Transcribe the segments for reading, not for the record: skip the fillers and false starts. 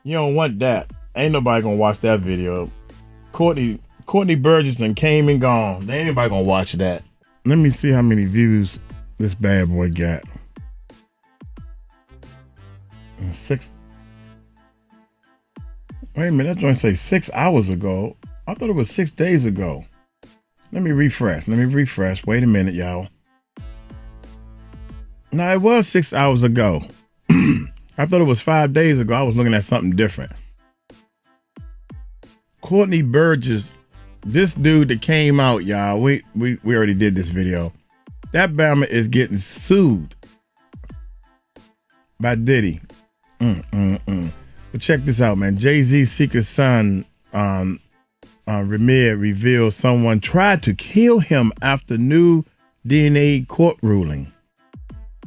You don't want that. Ain't nobody gonna watch that video. Courtney Burgess done came and gone. There ain't anybody gonna watch that. Let me see how many views this bad boy got. 6. Wait a minute, that joint say 6 hours ago. I thought it was 6 days ago. Let me refresh. Wait a minute, y'all. No, it was 6 hours ago. I thought it was 5 days ago. I was looking at something different. Courtney Burgess, this dude that came out, y'all. We already did this video. That Bama is getting sued by Diddy. But check this out, man. Jay-Z's secret son, Ramir, revealed someone tried to kill him after new DNA court ruling.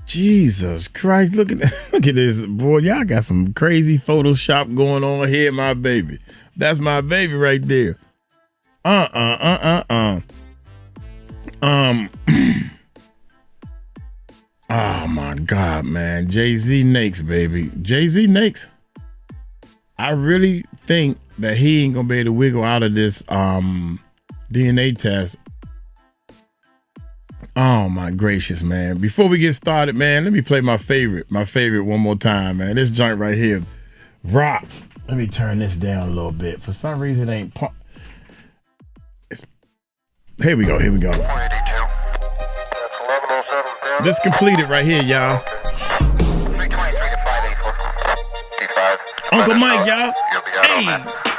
Jesus Christ, look at this, boy. Y'all got some crazy Photoshop going on here, my baby. That's my baby right there. Oh my God, man. Jay-Z Nakes, baby. Jay-Z Nakes. I really think that he ain't gonna be able to wiggle out of this DNA test. Oh my gracious, man. Before we get started, man, let me play my favorite one more time, man. This joint right here rocks. Let me turn this down a little bit. For some reason it ain't Here we go. Let's complete it right here, y'all. Uncle Mike, y'all. Hey.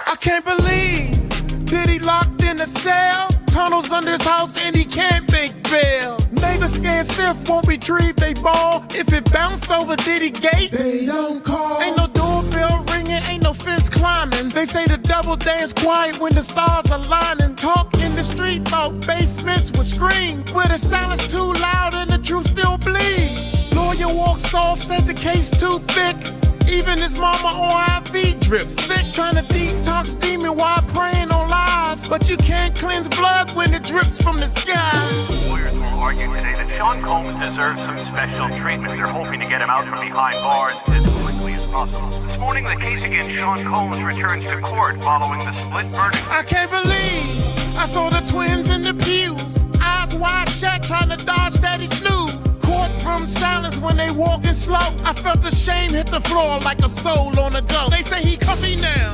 I can't believe Diddy locked in a cell, tunnels under his house, and he can't make bail. Neighbors scared stiff, won't retrieve they ball. If it bounce over Diddy gate, they don't call. Ain't no doorbell ringing, ain't no fence climbing. They say the devil dance quiet when the stars aligning. Talk in the street about basements with scream, where the silence too loud and the truth still bleed. Lawyer walks off, said the case too thick. Even his mama on IV drip. Sick trying to detox demon while praying on lies. But you can't cleanse blood when it drips from the sky. Lawyers will argue today that Sean Combs deserves some special treatment. They're hoping to get him out from behind bars as quickly as possible. This morning, the case against Sean Combs returns to court following the split verdict. I can't believe I saw the twins in the pews. Eyes wide shut trying to dodge daddy's snooze. Courtroom silence when they walking slow. I felt the shame hit the floor like a soul on the go. They say he comfy now.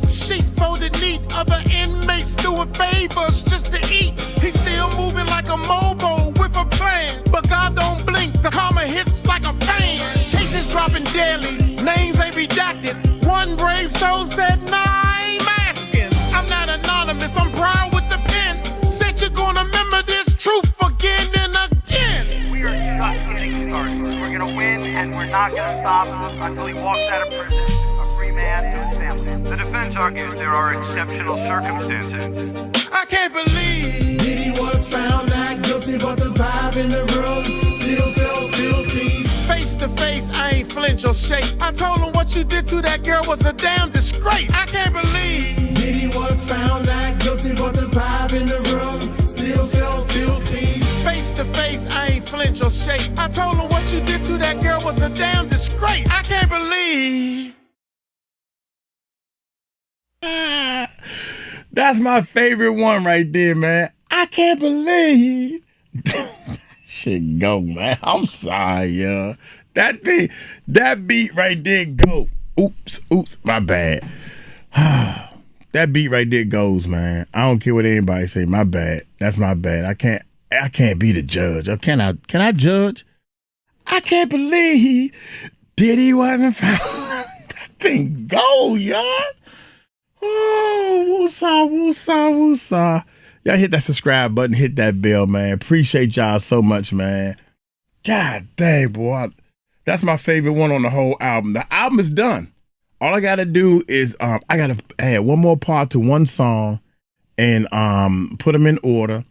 Sheets folded neat. Other inmates doing favors just to eat. He's still moving like a mobile with a plan. But God don't blink. The karma hits like a fan. Cases dropping daily. Names ain't redacted. One brave soul said, nah, I ain't asking. I'm not anonymous. I'm proud with the pen. Said you're gonna remember this truth again and again. We are just getting started. We're going to win, and we're not going to stop until he walks out of prison, a free man to his family. The defense argues there are exceptional circumstances. I can't believe Diddy was found not guilty, but the vibe in the room still felt filthy. Face to face, I ain't flinch or shake. I told him what you did to that girl was a damn disgrace. I can't believe Diddy was found not guilty, but the vibe in the room still felt filthy. Face to face, I ain't flinch or shake. I told him what you did to that girl was a damn disgrace. I can't believe. That's my favorite one right there, man. I can't believe. Shit go, man. I'm sorry, y'all. That beat right there go. Oops, my bad. That beat right there goes, man. I don't care what anybody say. My bad. That's my bad. I can't be the judge. Or can I judge? I can't believe Diddy wasn't found. That thing go, y'all. Oh, woosah. Y'all hit that subscribe button, hit that bell, man. Appreciate y'all so much, man. God dang, boy. That's my favorite one on the whole album. The album is done. All I gotta do is I gotta add one more part to one song and put them in order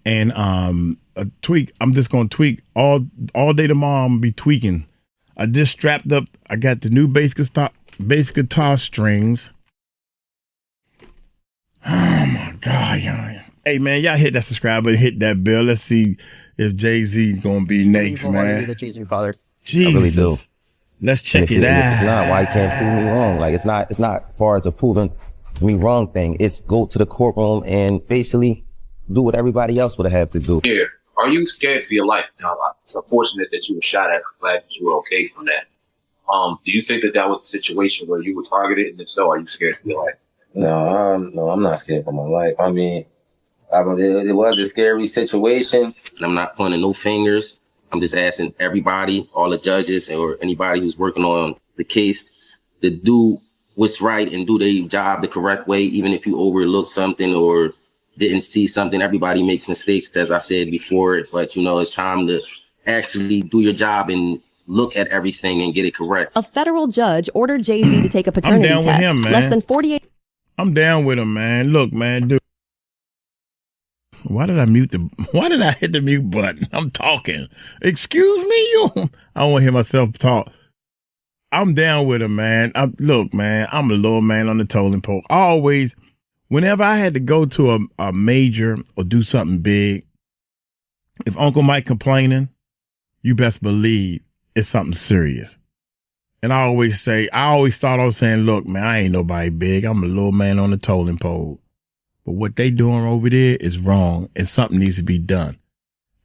and tweak. I'm just gonna tweak all day tomorrow. I'm gonna be tweaking. I just strapped up. I got the new bass guitar strings. Oh my God, y'all. Hey man, y'all hit that subscribe button, hit that bell. Let's see if Jay-Z's gonna be next, man. Father. Jesus. I really do. Let's check if it out. If it's not, why you can't prove me wrong? Like, it's not far as a proving me wrong thing. It's go to the courtroom and basically do what everybody else would have to do. Yeah. Are you scared for your life? Now, it's unfortunate that you were shot at. I'm glad that you were okay from that. Do you think that was a situation where you were targeted? And if so, are you scared for your life? No, I'm not scared for my life. I mean, it was a scary situation. I'm not pointing no fingers. I'm just asking everybody, all the judges or anybody who's working on the case, to do what's right and do their job the correct way, even if you overlook something or didn't see something. Everybody makes mistakes, as I said before, but, it's time to actually do your job and look at everything and get it correct. A federal judge ordered Jay-Z to take a paternity I'm down test. with him, man. Less than 48. I'm down with him, man. Look, man, dude. Why did I hit the mute button? I'm talking. Excuse me, I don't want to hear myself talk. I'm down with him, man. Look, man, I'm a little man on the totem pole. Whenever I had to go to a major or do something big, if Uncle Mike complaining, you best believe it's something serious. And I always start off saying, look, man, I ain't nobody big. I'm a little man on the totem pole. But what they doing over there is wrong and something needs to be done.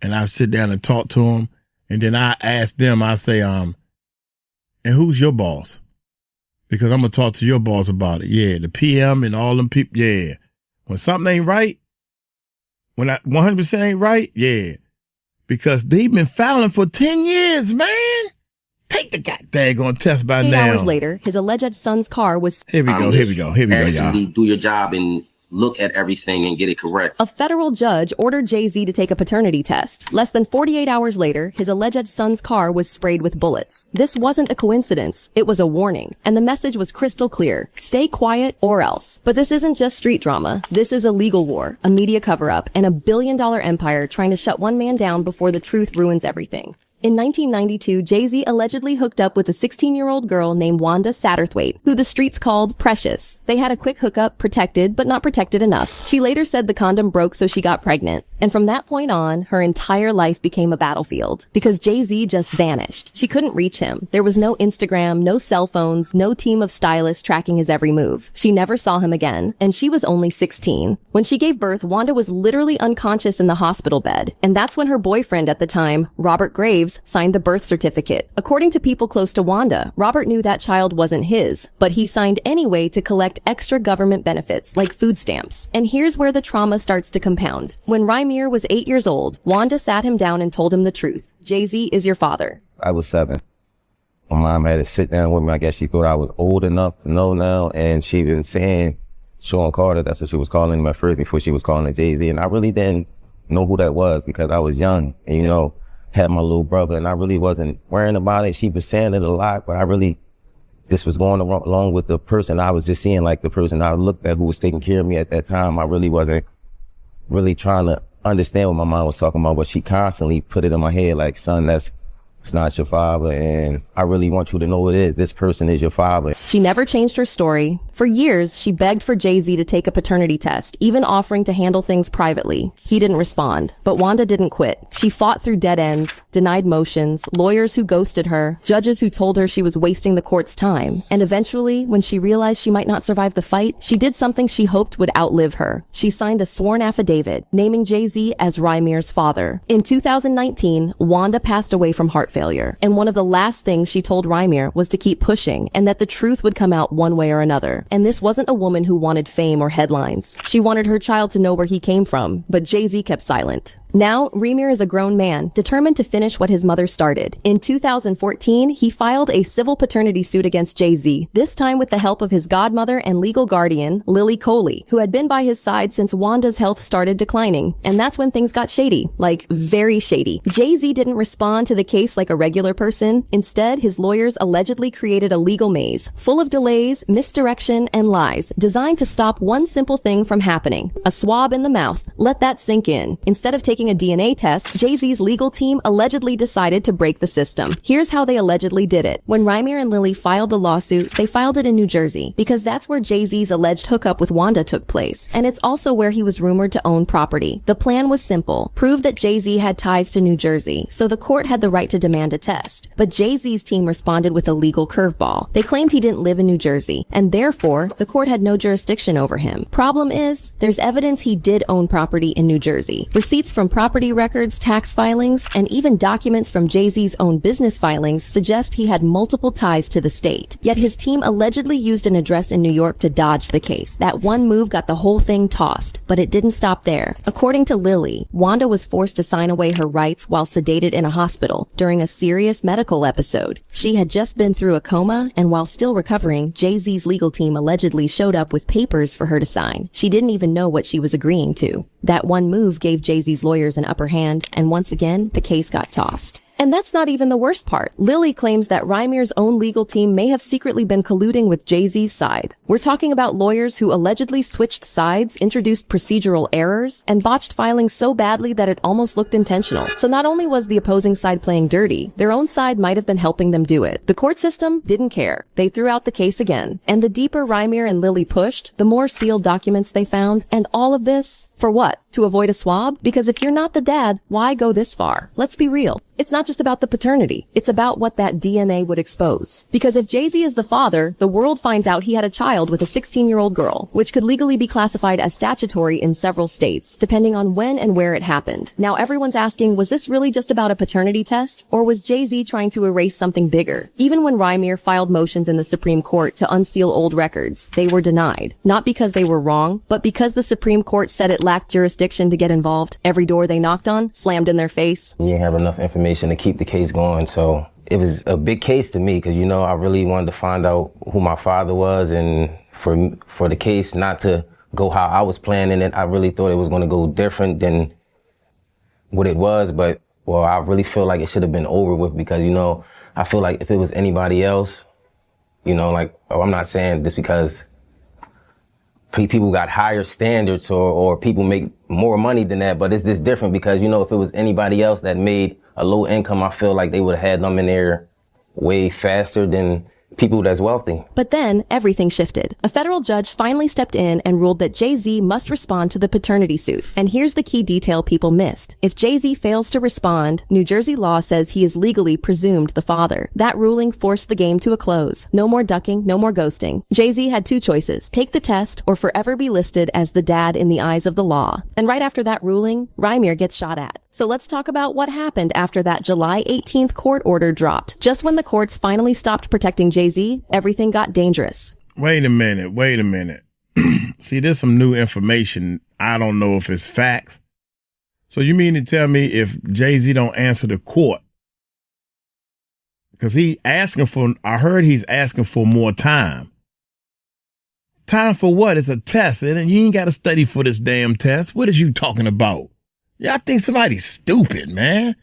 And I sit down and talk to them. And then I ask them, I say, and who's your boss? Because I'm going to talk to your boss about it. Yeah, the PM and all them people. Yeah. When something ain't right, when 100% ain't right, yeah. Because they've been filing for 10 years, man. Take the goddamn test by 8 now. hours later, his alleged son's car was... Here we go, Actually, y'all. do your job and look at everything and get it correct. A federal judge ordered Jay-Z to take a paternity test. Less than 48 hours later, his alleged son's car was sprayed with bullets. This wasn't a coincidence. It was a warning. And the message was crystal clear. Stay quiet or else. But this isn't just street drama. This is a legal war, a media cover-up, and a billion-dollar empire trying to shut one man down before the truth ruins everything. In 1992, Jay-Z allegedly hooked up with a 16-year-old girl named Wanda Satterthwaite, who the streets called Precious. They had a quick hookup, protected, but not protected enough. She later said the condom broke, so she got pregnant. And from that point on, her entire life became a battlefield because Jay-Z just vanished. She couldn't reach him. There was no Instagram, no cell phones, no team of stylists tracking his every move. She never saw him again, and she was only 16. When she gave birth, Wanda was literally unconscious in the hospital bed, and that's when her boyfriend at the time, Robert Graves, signed the birth certificate. According to people close to Wanda, Robert knew that child wasn't his, but he signed anyway to collect extra government benefits like food stamps. And here's where the trauma starts to compound. When Rymir was 8 years old, Wanda sat him down and told him the truth. Jay-Z is your father. I was 7. My mom had to sit down with me. I guess she thought I was old enough to know now, and she been saying Sean Carter, that's what she was calling him at first before she was calling it Jay-Z, and I really didn't know who that was because I was young and, had my little brother, and I really wasn't worrying about it. She was saying it a lot, but this was going along with the person I was just seeing, like the person I looked at who was taking care of me at that time. I really wasn't really trying to understand what my mom was talking about, but she constantly put it in my head like, son, it's not your father, and I really want you to know it is. This person is your father. She never changed her story. For years, she begged for Jay-Z to take a paternity test, even offering to handle things privately. He didn't respond. But Wanda didn't quit. She fought through dead ends, denied motions, lawyers who ghosted her, judges who told her she was wasting the court's time. And eventually, when she realized she might not survive the fight, she did something she hoped would outlive her. She signed a sworn affidavit, naming Jay-Z as Rymir's father. In 2019, Wanda passed away from heart failure. And one of the last things she told Rymir was to keep pushing and that the truth would come out one way or another. And this wasn't a woman who wanted fame or headlines. She wanted her child to know where he came from, but Jay-Z kept silent. Now, Rymir is a grown man, determined to finish what his mother started. In 2014, he filed a civil paternity suit against Jay-Z, this time with the help of his godmother and legal guardian, Lily Coley, who had been by his side since Wanda's health started declining. And that's when things got shady, like very shady. Jay-Z didn't respond to the case like a regular person. Instead, his lawyers allegedly created a legal maze, full of delays, misdirection, and lies, designed to stop one simple thing from happening. A swab in the mouth. Let that sink in. Instead of taking taking a DNA test, Jay-Z's legal team allegedly decided to break the system. Here's how they allegedly did it. When Rymir and Lily filed the lawsuit, they filed it in New Jersey because that's where Jay-Z's alleged hookup with Wanda took place, and it's also where he was rumored to own property. The plan was simple: prove that Jay-Z had ties to New Jersey, so the court had the right to demand a test. But Jay-Z's team responded with a legal curveball. They claimed he didn't live in New Jersey, and therefore, the court had no jurisdiction over him. Problem is, there's evidence he did own property in New Jersey. Receipts from property records, tax filings, and even documents from Jay-Z's own business filings suggest he had multiple ties to the state. Yet his team allegedly used an address in New York to dodge the case. That one move got the whole thing tossed, but it didn't stop there. According to Lily, Wanda was forced to sign away her rights while sedated in a hospital during a serious medical episode. She had just been through a coma, and while still recovering, Jay-Z's legal team allegedly showed up with papers for her to sign. She didn't even know what she was agreeing to. That one move gave Jay-Z's lawyers an upper hand, and once again, the case got tossed. And that's not even the worst part. Lily claims that Rymir's own legal team may have secretly been colluding with Jay-Z's side. We're talking about lawyers who allegedly switched sides, introduced procedural errors, and botched filings so badly that it almost looked intentional. So not only was the opposing side playing dirty, their own side might have been helping them do it. The court system didn't care. They threw out the case again. And the deeper Rymir and Lily pushed, the more sealed documents they found. And all of this, for what? To avoid a swab? Because if you're not the dad, why go this far? Let's be real. It's not just about the paternity. It's about what that DNA would expose. Because if Jay-Z is the father, the world finds out he had a child with a 16-year-old girl, which could legally be classified as statutory in several states, depending on when and where it happened. Now everyone's asking, was this really just about a paternity test? Or was Jay-Z trying to erase something bigger? Even when Rymir filed motions in the Supreme Court to unseal old records, they were denied. Not because they were wrong, but because the Supreme Court said it lacked jurisdiction to get involved. Every door they knocked on, slammed in their face. We didn't have enough information to keep the case going, so it was a big case to me because, you know, I really wanted to find out who my father was, and for the case not to go how I was planning it, I really thought it was going to go different than what it was, but, well, I really feel like it should have been over with because, you know, I feel like if it was anybody else, you know, like, oh, I'm not saying this because people got higher standards or people make more money than that, but it's just different because, you know, if it was anybody else that made a low income, I feel like they would have had them in there way faster than people that's wealthy. But then everything shifted. A federal judge finally stepped in and ruled that Jay-Z must respond to the paternity suit. And here's the key detail people missed. If Jay-Z fails to respond, New Jersey law says he is legally presumed the father. That ruling forced the game to a close. No more ducking, no more ghosting. Jay-Z had two choices: take the test or forever be listed as the dad in the eyes of the law. And right after that ruling, Rymir gets shot at. So let's talk about what happened after that July 18th court order dropped. Just when the courts finally stopped protecting Jay-Z, everything got dangerous. Wait a minute. See, there's some new information. I don't know if it's facts. So you mean to tell me if Jay-Z don't answer the court? Because I heard he's asking for more time. Time for what? It's a test, and you ain't got to study for this damn test. What is you talking about? Yeah, I think somebody's stupid, man.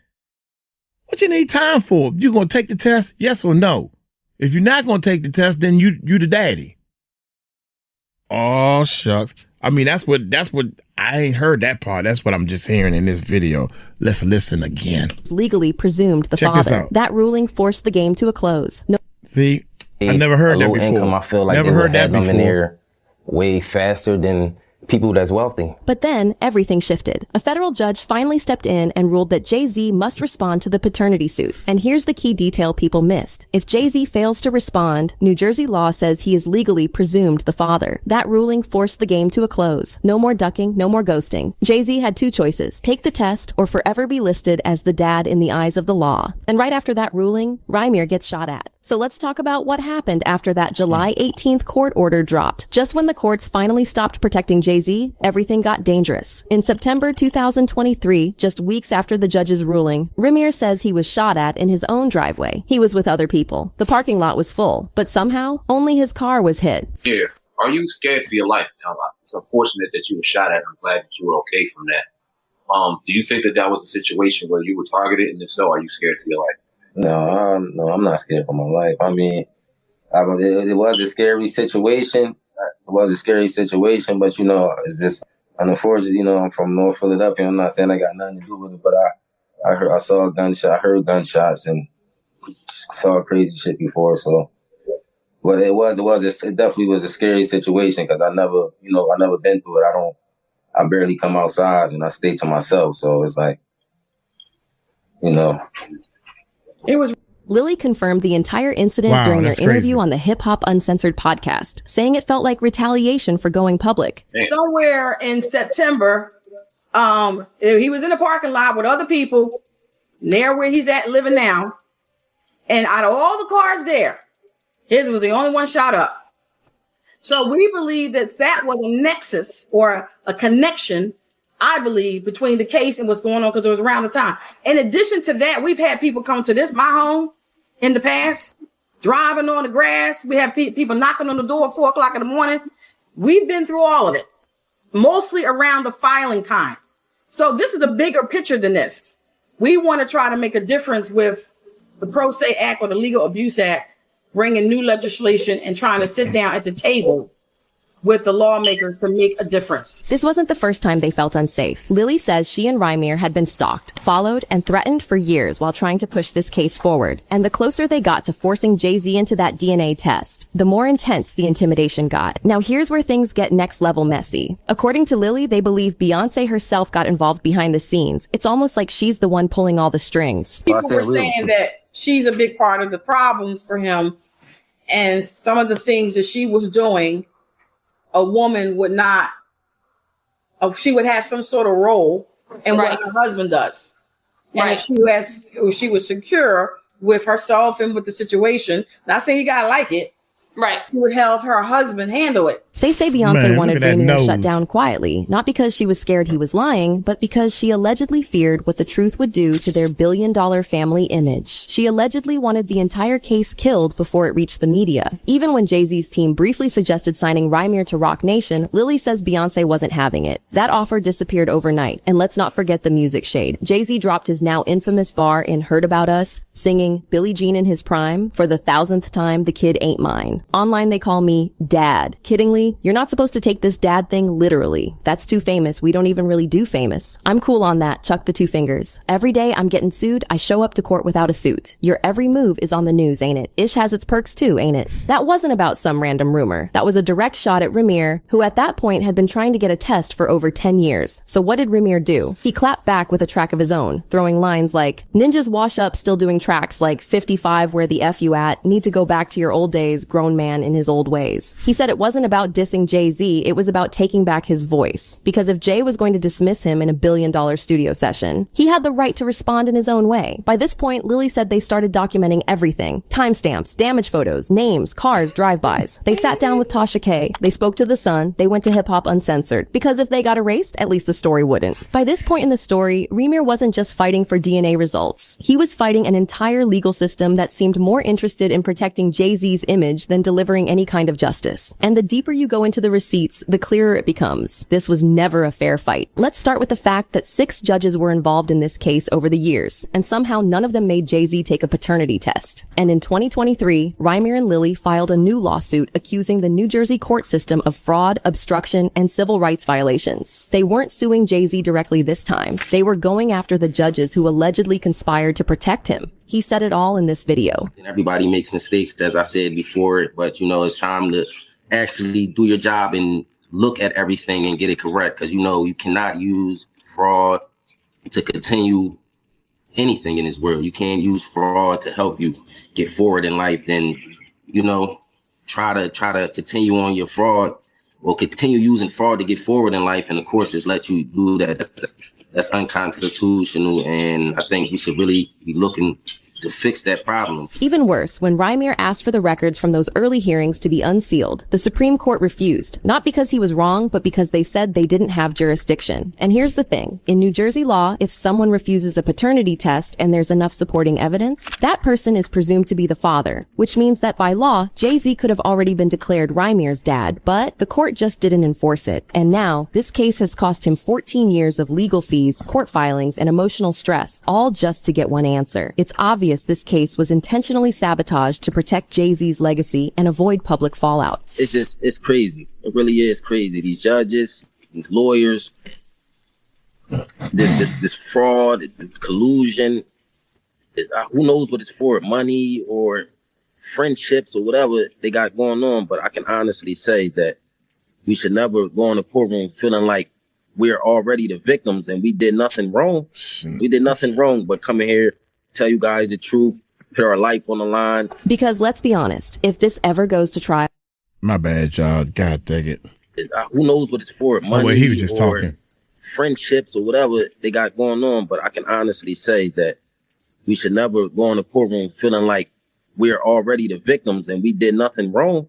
What you need time for? You gonna take the test? Yes or no? If you're not gonna take the test, then you the daddy. Oh, shucks. I mean, that's what I ain't heard that part. That's what I'm just hearing in this video. Let's listen again. Legally presumed the Check father. this out. That ruling forced the game to a close. No. See, I never heard that low before. Income, I feel like never they heard would that have them in before. there way faster than people that's wealthy. But then everything shifted. A federal judge finally stepped in and ruled that Jay-Z must respond to the paternity suit. And here's the key detail people missed. If Jay-Z fails to respond, New Jersey law says he is legally presumed the father. That ruling forced the game to a close. No more ducking, no more ghosting. Jay-Z had two choices: take the test or forever be listed as the dad in the eyes of the law. And right after that ruling, Rymir gets shot at. So let's talk about what happened after that July 18th court order dropped. Just when the courts finally stopped protecting Jay-Z, everything got dangerous. In September 2023, just weeks after the judge's ruling, Rymir says he was shot at in his own driveway. He was with other people. The parking lot was full, but somehow only his car was hit. Yeah. Are you scared for your life? It's unfortunate that you were shot at. I'm glad that you were okay from that. Do you think that was a situation where you were targeted? And if so, are you scared for your life? No, I'm not scared for my life. I mean, it was a scary situation. It was a scary situation, but, you know, it's just And unfortunately, I'm from North Philadelphia. I'm not saying I got nothing to do with it, but I saw a gunshot, I heard gunshots and saw crazy shit before. So, but it definitely was a scary situation because I never been through it. I barely come outside and I stay to myself. So it's like, It was. Lily confirmed the entire incident during their interview on the Hip Hop Uncensored podcast, saying it felt like retaliation for going public. Somewhere in September, he was in the parking lot with other people near where he's at living now. And out of all the cars there, his was the only one shot up. So we believe that was a nexus or a connection, I believe, between the case and what's going on because it was around the time. In addition to that, we've had people come to my home in the past, driving on the grass. We have people knocking on the door at 4:00 in the morning. We've been through all of it, mostly around the filing time. So this is a bigger picture than this. We want to try to make a difference with the Pro Se Act or the Legal Abuse Act, bringing new legislation and trying to sit down at the table with the lawmakers to make a difference. This wasn't the first time they felt unsafe. Lily says she and Rymir had been stalked, followed, and threatened for years while trying to push this case forward. And the closer they got to forcing Jay-Z into that DNA test, the more intense the intimidation got. Now here's where things get next level messy. According to Lily, they believe Beyonce herself got involved behind the scenes. It's almost like she's the one pulling all the strings. People were saying that she's a big part of the problems for him, and some of the things that she was doing, a woman would not, she would have some sort of role in what her husband does. And if she was secure with herself and with the situation, not saying you gotta like it, she would help her husband handle it. They say Beyonce wanted Rymir shut down quietly, not because she was scared he was lying, but because she allegedly feared what the truth would do to their billion-dollar family image. She allegedly wanted the entire case killed before it reached the media. Even when Jay-Z's team briefly suggested signing Rymir to Roc Nation, Lily says Beyonce wasn't having it. That offer disappeared overnight. And let's not forget the music shade. Jay-Z dropped his now infamous bar in Heard About Us, singing Billie Jean in his prime for the 1,000th time, The Kid Ain't Mine. Online they call me Dad. Kiddingly, you're not supposed to take this dad thing literally. That's too famous. We don't even really do famous. I'm cool on that. Chuck the 2 fingers. Every day I'm getting sued, I show up to court without a suit. Your every move is on the news, ain't it? Ish has its perks too, ain't it? That wasn't about some random rumor. That was a direct shot at Rymir, who at that point had been trying to get a test for over 10 years. So what did Rymir do? He clapped back with a track of his own, throwing lines like, "Ninjas wash up still doing tracks like 55 where the F you at, need to go back to your old days, grown man in his old ways." He said it wasn't about dissing Jay-Z, it was about taking back his voice. Because if Jay was going to dismiss him in a $1 billion studio session, he had the right to respond in his own way. By this point, Lily said they started documenting everything. Timestamps, damage photos, names, cars, drive-bys. They sat down with Tasha K. They spoke to The Sun. They went to Hip Hop Uncensored. Because if they got erased, at least the story wouldn't. By this point in the story, Rymir wasn't just fighting for DNA results. He was fighting an entire legal system that seemed more interested in protecting Jay-Z's image than delivering any kind of justice. And the deeper you go into the receipts, the clearer it becomes. This was never a fair fight. Let's start with the fact that 6 judges were involved in this case over the years, and somehow none of them made Jay-Z take a paternity test. And in 2023, Rymir and Lily filed a new lawsuit accusing the New Jersey court system of fraud, obstruction, and civil rights violations. They weren't suing Jay-Z directly this time. They were going after the judges who allegedly conspired to protect him. He said it all in this video. Everybody makes mistakes, as I said before, but it's time to actually do your job and look at everything and get it correct. Because, you cannot use fraud to continue anything in this world. You can't use fraud to help you get forward in life. Then, try to continue on your fraud or continue using fraud to get forward in life. And of course, just let you do that. That's unconstitutional. And I think we should really be looking to fix that problem. Even worse, when Rymir asked for the records from those early hearings to be unsealed, the Supreme Court refused, not because he was wrong, but because they said they didn't have jurisdiction. And here's the thing. In New Jersey law, if someone refuses a paternity test and there's enough supporting evidence, that person is presumed to be the father, which means that by law, Jay-Z could have already been declared Rymir's dad, but the court just didn't enforce it. And now, this case has cost him 14 years of legal fees, court filings, and emotional stress, all just to get one answer. It's obvious this case was intentionally sabotaged to protect Jay-Z's legacy and avoid public fallout. It's crazy. It really is crazy. These judges, these lawyers, this fraud, collusion. Who knows what it's for? Money or friendships or whatever they got going on. But I can honestly say that we should never go in the courtroom feeling like we're already the victims and we did nothing wrong. We did nothing wrong but come in here, tell you guys the truth, put our life on the line. Because let's be honest, if this ever goes to trial. My bad, y'all. God dang it. Who knows what it's for? Money well, he was just or talking. Friendships or whatever they got going on. But I can honestly say that we should never go in the courtroom feeling like we're already the victims and we did nothing wrong.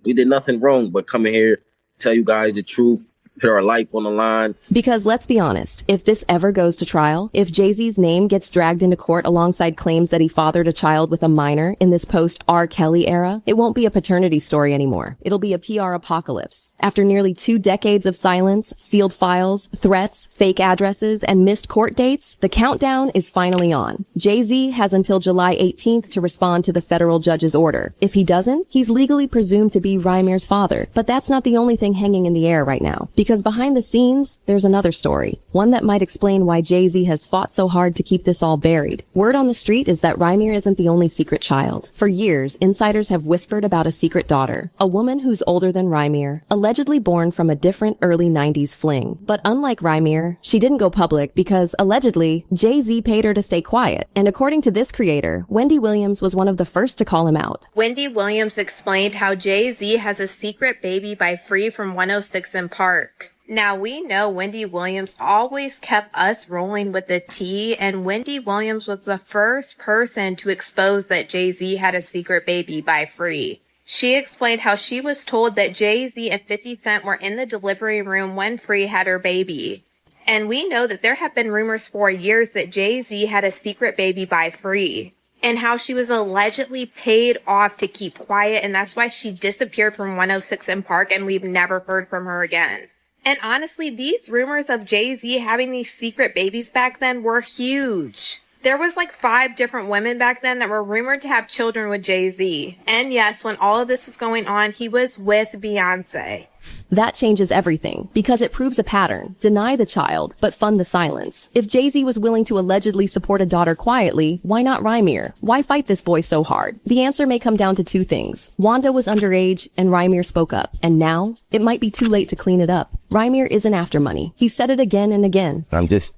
We did nothing wrong but come in here, tell you guys the truth, put our life on the line. Because let's be honest, if this ever goes to trial, if Jay-Z's name gets dragged into court alongside claims that he fathered a child with a minor in this post-R. Kelly era, it won't be a paternity story anymore. It'll be a PR apocalypse. After nearly 2 decades of silence, sealed files, threats, fake addresses, and missed court dates, the countdown is finally on. Jay-Z has until July 18th to respond to the federal judge's order. If he doesn't, he's legally presumed to be Rymir's father. But that's not the only thing hanging in the air right now. Because behind the scenes, there's another story. One that might explain why Jay-Z has fought so hard to keep this all buried. Word on the street is that Rymir isn't the only secret child. For years, insiders have whispered about a secret daughter. A woman who's older than Rymir, allegedly born from a different early 90s fling. But unlike Rymir, she didn't go public because, allegedly, Jay-Z paid her to stay quiet. And according to this creator, Wendy Williams was one of the first to call him out. Wendy Williams explained how Jay-Z has a secret baby by Free from 106 in Park. Now, we know Wendy Williams always kept us rolling with the tea, and Wendy Williams was the first person to expose that Jay-Z had a secret baby by Free. She explained how she was told that Jay-Z and 50 Cent were in the delivery room when Free had her baby. And we know that there have been rumors for years that Jay-Z had a secret baby by Free, and how she was allegedly paid off to keep quiet, and that's why she disappeared from 106 in Park, and we've never heard from her again. And honestly, these rumors of Jay-Z having these secret babies back then were huge. There was like 5 different women back then that were rumored to have children with Jay-Z. And yes, when all of this was going on, he was with Beyonce. That changes everything, because it proves a pattern. Deny the child, but fund the silence. If Jay-Z was willing to allegedly support a daughter quietly, why not Rymir? Why fight this boy so hard? The answer may come down to 2 things. Wanda was underage, and Rymir spoke up. And now, it might be too late to clean it up. Rymir isn't after money. He said it again and again. I'm just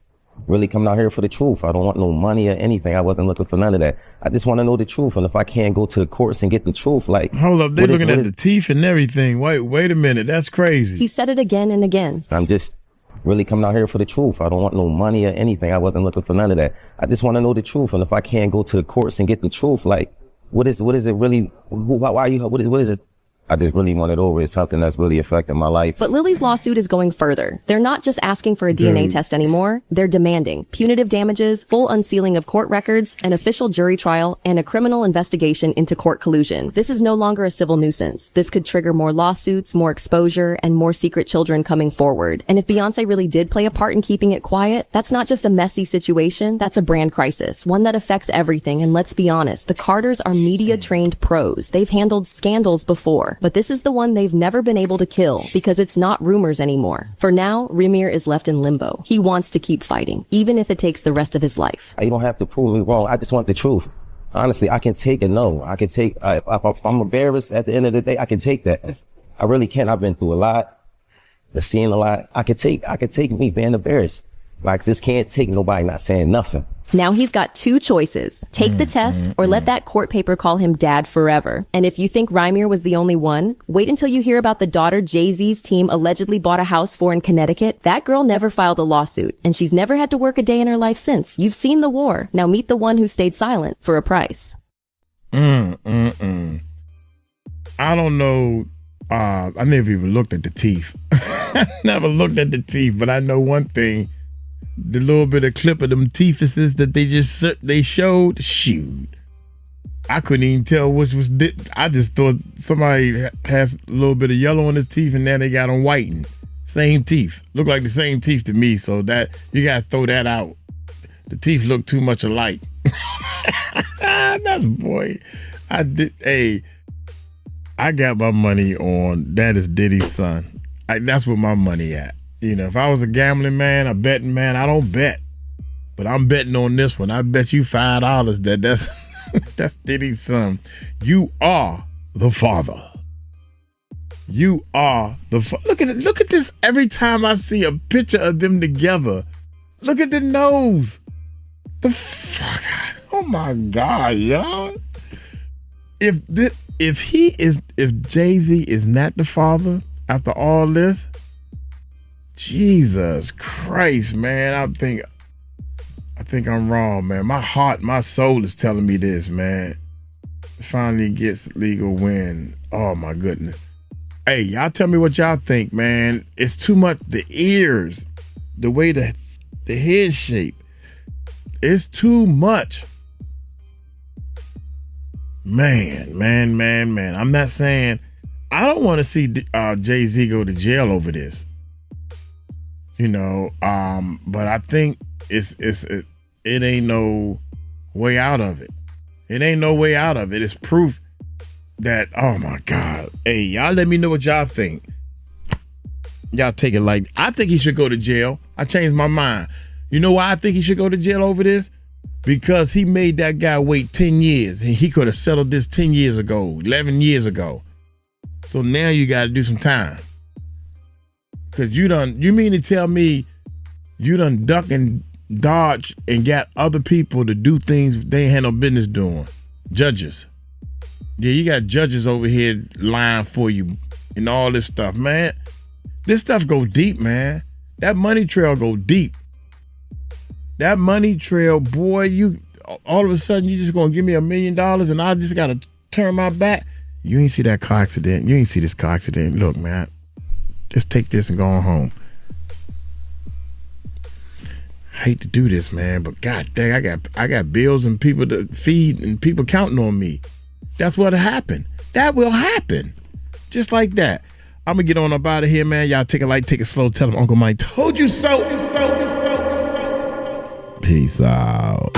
really coming out here for the truth. I don't want no money or anything. I wasn't looking for none of that. I just want to know the truth. And if I can't go to the courts and get the truth, like... Hold up, they're looking at the teeth and everything. Wait a minute. That's crazy. He said it again and again. I'm just really coming out here for the truth. I don't want no money or anything. I wasn't looking for none of that. I just want to know the truth. And if I can't go to the courts and get the truth, like, what is it really? Why are you, what is it? I just really want it over. It's something that's really affecting my life. But Lily's lawsuit is going further. They're not just asking for a DNA test anymore. They're demanding punitive damages, full unsealing of court records, an official jury trial, and a criminal investigation into court collusion. This is no longer a civil nuisance. This could trigger more lawsuits, more exposure, and more secret children coming forward. And if Beyonce really did play a part in keeping it quiet, that's not just a messy situation. That's a brand crisis, one that affects everything. And let's be honest, the Carters are media-trained pros. They've handled scandals before. But this is the one they've never been able to kill because it's not rumors anymore. For now, Rymir is left in limbo. He wants to keep fighting, even if it takes the rest of his life. You don't have to prove me wrong. I just want the truth. Honestly, I can take a no. I can take, if I'm embarrassed at the end of the day, I can take that. I really can. I've been through a lot. I've seen a lot. I could take me being embarrassed. Like, this can't take nobody not saying nothing. Now he's got 2 choices. Take the test or let that court paper call him dad forever. And if you think Rymir was the only one, wait until you hear about the daughter Jay-Z's team allegedly bought a house for in Connecticut. That girl never filed a lawsuit, and she's never had to work a day in her life since. You've seen the war. Now meet the one who stayed silent for a price. I don't know. I never even looked at the teeth. Never looked at the teeth, but I know one thing. The little bit of clip of them teethuses that they showed, shoot, I couldn't even tell which was. I just thought somebody has a little bit of yellow on his teeth and then they got them whitened. Same teeth, look like the same teeth to me. So that you gotta throw that out. The teeth look too much alike. That's boy. I did. Hey, I got my money on that is Diddy's son. That's where my money at. You know, if I was a gambling man, a betting man, I don't bet. But I'm betting on this one. I bet you $5 that's that's Diddy's son. You are the father. You are the look at it. Look at this. Every time I see a picture of them together, look at the nose. The fuck. Oh my God, y'all. If Jay-Z is not the father after all this, Jesus Christ, man, I think I'm wrong, man. My heart, my soul is telling me this, man. Finally gets legal win. Oh my goodness. Hey, y'all tell me what y'all think, man. It's too much. The ears, the way the head shape, it's too much. Man. I'm not saying I don't want to see Jay-Z go to jail over this. You know, but I think it ain't no way out of it. It ain't no way out of it. It's proof that, oh my God. Hey, y'all let me know what y'all think. Y'all take it like, I think he should go to jail. I changed my mind. You know why I think he should go to jail over this? Because he made that guy wait 10 years. And he could have settled this 10 years ago, 11 years ago. So now you got to do some time. Because you mean to tell me you done duck and dodge and got other people to do things they ain't had no business doing. Judges. Yeah, you got judges over here lying for you and all this stuff, man. This stuff go deep, man. That money trail go deep. That money trail, boy, you all of a sudden you just gonna give me $1 million and I just gotta turn my back. You ain't see that car accident. You ain't see this car accident. Look, man, just take this and go on home. I hate to do this, man, but god dang, I got bills and people to feed and people counting on me. That's what'll happen. That will happen. Just like that. I'm gonna get on up out of here, man. Y'all take it light, take it slow. Tell them Uncle Mike told you so. Peace out.